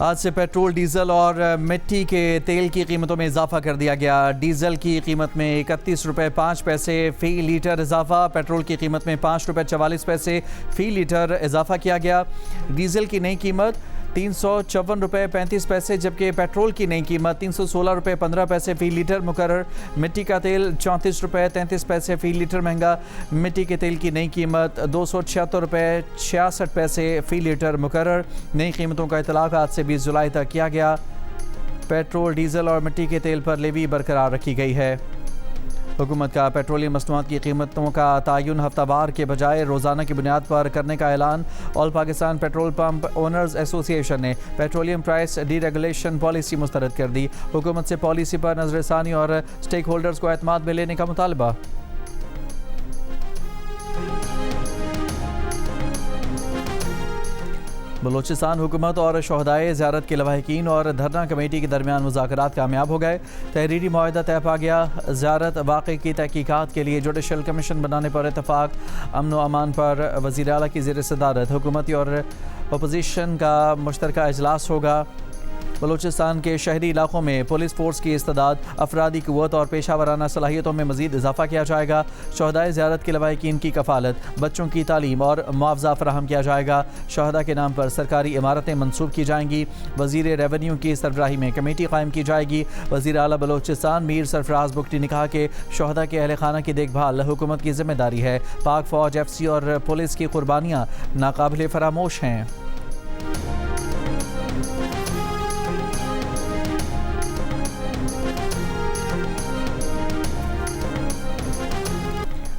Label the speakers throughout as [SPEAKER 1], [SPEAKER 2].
[SPEAKER 1] आज से petrol, diesel और मिट्टी के तेल की कीमतों में इजाफा कर दिया गया। डीजल की कीमत में 31 रुपये 5 पैसे फ़ी लीटर इजाफा, पेट्रोल की कीमत में 5 रुपये 44 पैसे फ़ी लीटर इजाफा किया गया। डीजल की नई कीमत 354 रुपये 35 पैसे, जबकि पेट्रोल की नई कीमत 316 रुपये 15 पैसे फ़ी लीटर मुकर्रर। मिट्टी का तेल 34 रुपये 33 पैसे फ़ी लीटर महंगा। मिट्टी के तेल की नई कीमत 276 रुपये 66 पैसे फ़ी लीटर मुकर्रर। नई कीमतों का इतलाक़ आज से 20 जुलाई तक किया गया। पेट्रोल, डीजल और मिट्टी के तेल पर लेवी बरकरार रखी गई है। हुकूमत का पेट्रोलियम मसनूआत की कीमतों का तयन हफ्तावार के बजाय रोज़ाना की बुनियाद पर करने का ऐलान। All Pakistan petrol pump owners association ने पेट्रोलियम प्राइस डीरेगुलेशन पॉलिसी मुस्तरद कर दी। हुकूमत से पॉलिसी पर नजरसानी और स्टेक होल्डर्स को एतमाद में लेने का मुतालबा। बलूचिस्तान हुकूमत और शहदाए ज़ियारत के लवाहिकीन और धरना कमेटी के दरमियान मुज़ाकरात कामयाब हो गए। तहरीरी मुआहदा तय पा गया। ज़ियारत वाक़े की तहकीकात के लिए जुडिशल कमीशन बनाने पर इतफ़ाक़। अमन व अमान पर वज़ीर आला की ज़ेर सदारत हुकूमती और अपोजिशन का मुश्तरका इजलास होगा। बलूचिस्तान के शहरी इलाकों में पुलिस फोर्स की इस्तेदाद, अफरादी क़ुव्वत और पेशा वराना सलाहियतों में मज़ीद इजाफा किया जाएगा। शहदाए ज़ियारत के लवाहिकीन की कफ़ालत, बच्चों की तालीम और मुआवजा फ़राहम किया जाएगा। शहदा के नाम पर सरकारी इमारतें मनसूब की जाएंगी। वज़ीर रेवेन्यू की सरबराही में कमेटी कायम की जाएगी। वज़ीर आला बलूचिस्तान मीर सरफराज बुगटी ने कहा कि शहदा के अहल खाना की देखभाल हुकूमत की ज़िम्मेदारी है। पाक फ़ौज, FC और पुलिस की कुर्बानियाँ नाकाबिले फ़रामोश हैं।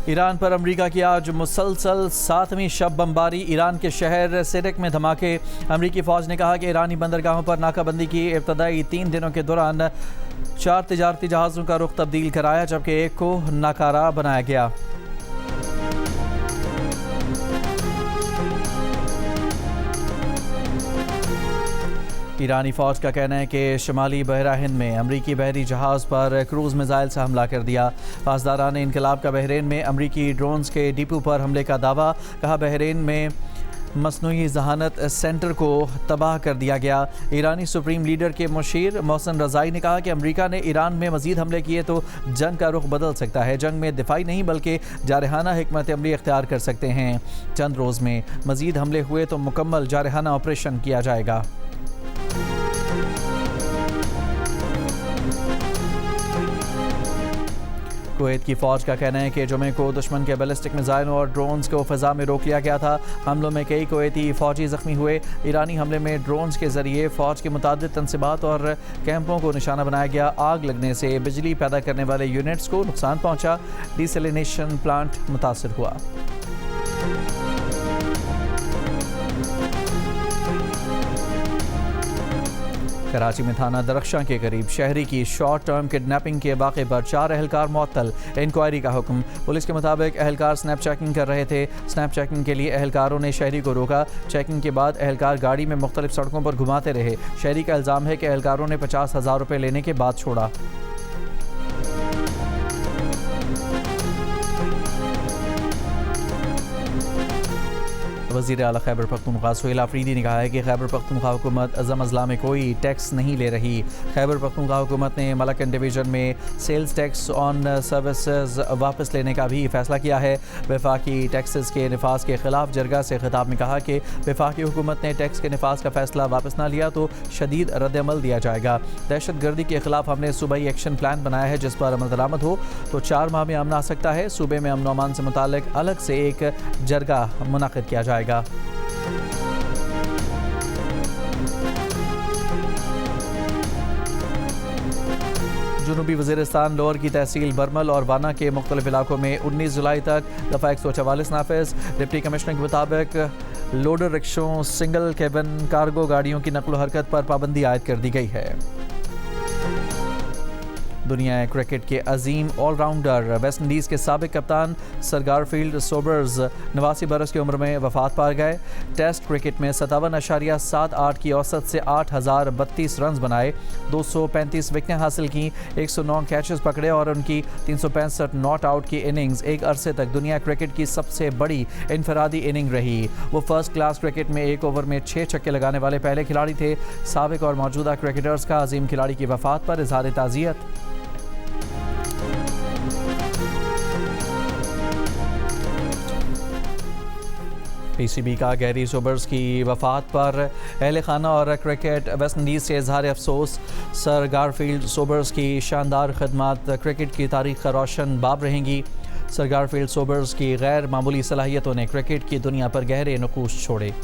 [SPEAKER 1] ईरान पर अमरीका की आज मुसलसल 7वीं शब बमबारी। ईरान के शहर सिरिक में धमाके। अमरीकी फ़ौज ने कहा कि ईरानी बंदरगाहों पर नाकाबंदी की इब्तदाई 3 दिनों के दौरान 4 तिजारती जहाज़ों का रुख तब्दील कराया, जबकि एक को नाकारा बनाया गया। ईरानी फ़ौज का कहना है कि शुमाली बहरा हिंद में अमरीकी बहरी जहाज़ पर क्रूज़ मिज़ाइल से हमला कर दिया। पासदारान इनकलाब का बहरीन में अमरीकी ड्रोन्स के डिपो पर हमले का दावा। कहा बहरीन में मसनूई जहानत सेंटर को तबाह कर दिया गया। ईरानी सुप्रीम लीडर के मुशीर मोहसिन रज़ाई ने कहा कि अमरीका ने ईरान में मज़ीद हमले किए तो जंग का रुख बदल सकता है। जंग में दिफाई नहीं बल्कि जारहाना हिकमत अमली इख्तियार कर सकते हैं। चंद रोज़ में मज़ीद हमले हुए तो मुकम्मल जारहाना ऑपरेशन किया जाएगा। कुवैत की फ़ौज का कहना है कि जुमे को दुश्मन के बैलिस्टिक मिसाइलों और ड्रोन्स को फ़ज़ा में रोक लिया गया था। हमलों में कई कुवैती फ़ौजी ज़ख्मी हुए। ईरानी हमले में ड्रोन्स के ज़रिए फ़ौज के मुतादिद तनसीबात और कैंपों को निशाना बनाया गया। आग लगने से बिजली पैदा करने वाले यूनिट्स को नुकसान पहुँचा। डिसैलिनेशन प्लांट मुतासर हुआ। कराची में थाना दरख्शां के करीब शहरी की शॉर्ट टर्म किडनैपिंग के वाक़े पर 4 अहलकार मुअत्तल। इंक्वायरी का हुक्म। पुलिस के मुताबिक अहलकार स्नैप चेकिंग कर रहे थे। स्नैप चेकिंग के लिए अहलकारों ने शहरी को रोका। चेकिंग के बाद अहलकार गाड़ी में मुख्तलिफ सड़कों पर घुमाते रहे। शहरी का इल्ज़ाम है कि अहलकारों ने 50,000 रुपये लेने के बाद छोड़ा। वज़ीर आला खैबर पख्तूनख्वा सुहेल आफरीदी ने कहा है कि खैबर पख्तूनख्वा हुकूमत अज़म अज़ला में कोई टैक्स नहीं ले रही। खैबर पख्तूनख्वा हुकूमत ने मलकन डिवीज़न में सेल्स टैक्स ऑन सर्विसेज वापस लेने का भी फैसला किया है। वफाकी टैक्सेस के नफाज के खिलाफ जरगा से खिताब में कहा कि वफाकी हुकूमत ने टैक्स के नफाज का फैसला वापस ना लिया तो शदीद रद्दअमल दिया जाएगा। दहशत गर्दी के खिलाफ हमने सूबाई एक्शन प्लान बनाया है, जिस पर अमल दरामद हो तो 4 माह में अमन आ सकता है। सूबे में अमन अमान से मुताल्लिक अलग से एक जरगा मुनक़िद किया जाएगा। जनूबी वज़ीरिस्तान लोअर की तहसील बरमल और वाना के मुख्तलिफ इलाकों में 19 जुलाई तक दफ़ा 144 नाफिज। डिप्टी कमिश्नर के मुताबिक लोडर रिक्शों, सिंगल केबिन कार्गो गाड़ियों की नकल हरकत पर पाबंदी आयद कर दी गई है। दुनिया क्रिकेट के अजीम ऑलराउंडर वेस्ट इंडीज़ के साबिक कप्तान सर गारफील्ड सोबर्स 89 बरस की उम्र में वफात पा गए। टेस्ट क्रिकेट में 57.78 की औसत से 8,032 रन बनाए, 235 विकेटें हासिल की, 109 कैचेस पकड़े और उनकी 365 नॉट आउट की इनिंग्स एक अरसे तक दुनिया क्रिकेट की सबसे बड़ी इनफरादी इनिंग रही। वो फर्स्ट क्लास क्रिकेट में एक ओवर में 6 छक्के लगाने वाले पहले खिलाड़ी थे। साबिक और मौजूदा क्रिकेटर्स का अजीम खिलाड़ी की वफात पर इज़हार ताज़ियत। पीसीबी का गैरी सोबर्स की वफात पर अहले खाना और क्रिकेट वेस्ट इंडीज़ से इज़हार अफसोस। सर गारफील्ड सोबर्स की शानदार खदमात क्रिकेट की तारीख का रोशन बाब रहेंगी। सर गारफील्ड सोबर्स की गैर मामूली सलाहियतों ने क्रिकेट की दुनिया पर गहरे नकूश छोड़े।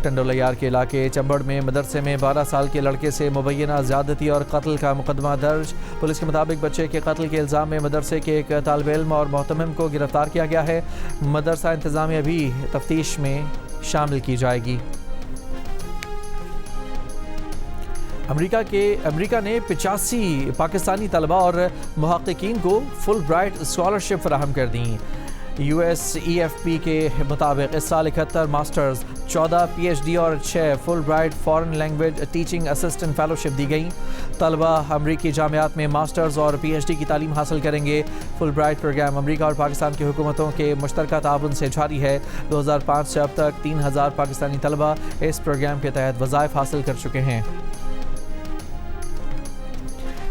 [SPEAKER 1] टंडोलयार के इलाके चंबड़ में मदरसे में 12 साल के लड़के से मुबैना ज़्यादती और कत्ल का मुकदमा दर्ज। पुलिस के मुताबिक बच्चे के कत्ल के इल्ज़ाम में मदरसे के एक तालिब इल्म और मोहतमिम को गिरफ्तार किया गया है। मदरसा इंतज़ामिया भी तफ्तीश में शामिल की जाएगी। अमेरिका ने 85 पाकिस्तानी तलबा और मुहक्किकीन को फुल ब्राइट स्कॉलरशिप फराहम कर दी। USEFP के मुताबिक इस साल 71 मास्टर्स, 14 PhD और 6 Fulbright foreign language teaching assistant fellowship दी गई। तलबा अमरीकी जामियात में मास्टर्स और PhD की तालीम हासिल करेंगे। फुल ब्राइट प्रोग्राम अमरीका और पाकिस्तान की हुकूमतों के मुश्तरका ताउन से जारी है। 2005 से अब तक 3000 पाकिस्तानी तलबा इस प्रोग्राम के तहत वज़ाइफ हासिल कर चुके हैं।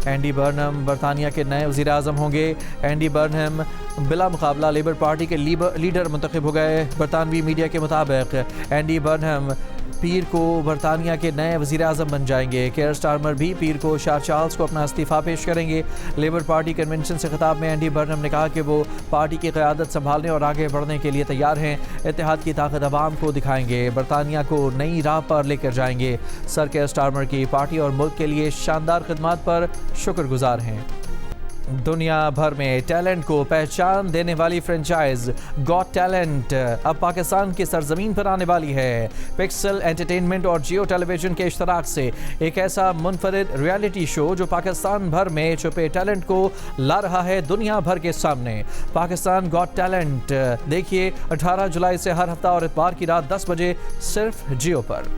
[SPEAKER 1] एंडी बर्नहम बरतानिया के नए वज़ीर आज़म होंगे। एंडी बर्नहम बिला मुकाबला लेबर पार्टी के लीडर मुंतखब हो गए। बरतानवी मीडिया के मुताबिक एंडी बर्नहम पीर को बरतानिया के नए वज़ीर आज़म बन जाएंगे। केयर स्टारमर भी पीर को शाह चार्ल्स को अपना इस्तीफ़ा पेश करेंगे। लेबर पार्टी कन्वेंशन से खिताब में एंडी बर्नहम ने कहा कि वो पार्टी की क़यादत संभालने और आगे बढ़ने के लिए तैयार हैं। इत्तेहाद की ताकत अवाम को दिखाएंगे, बरतानिया को नई राह पर लेकर जाएंगे। सर केयर स्टारमर की पार्टी और मुल्क के लिए शानदार खिदमत पर शुक्रगुजार हैं। दुनिया भर में टैलेंट को पहचान देने वाली फ्रेंचाइज गॉट टैलेंट अब पाकिस्तान की सरजमीन पर आने वाली है। पिक्सल एंटरटेनमेंट और जियो टेलीविजन के इश्तराक से एक ऐसा मुनफरिद रियलिटी शो जो पाकिस्तान भर में छुपे टैलेंट को ला रहा है दुनिया भर के सामने। पाकिस्तान गॉट टैलेंट देखिए 18 जुलाई से हर हफ्ता और इतवार की रात 10 बजे सिर्फ जियो पर।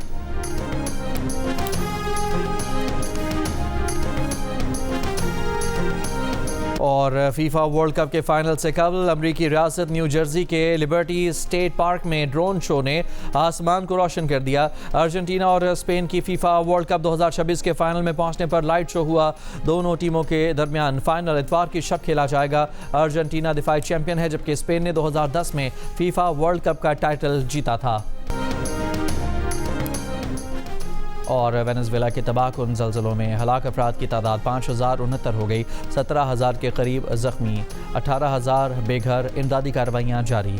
[SPEAKER 1] और फीफा वर्ल्ड कप के फाइनल से कबल अमरीकी रियासत न्यू जर्सी के लिबर्टी स्टेट पार्क में ड्रोन शो ने आसमान को रोशन कर दिया। अर्जेंटीना और स्पेन की फीफा वर्ल्ड कप 2026 के फाइनल में पहुंचने पर लाइट शो हुआ। दोनों टीमों के दरमियान फाइनल इतवार की शब खेला जाएगा। अर्जेंटीना दिफाई चैंपियन है जबकि स्पेन ने 2010 में फीफा वर्ल्ड कप का टाइटल जीता था। और वेनेजुएला के तबाहकुन ज़लज़लों में हलाक अफराद की तादाद 5069 हो गई। 17,000 के करीब ज़ख्मी, 18,000 बेघर। इमदादी कार्रवाइयाँ जारी।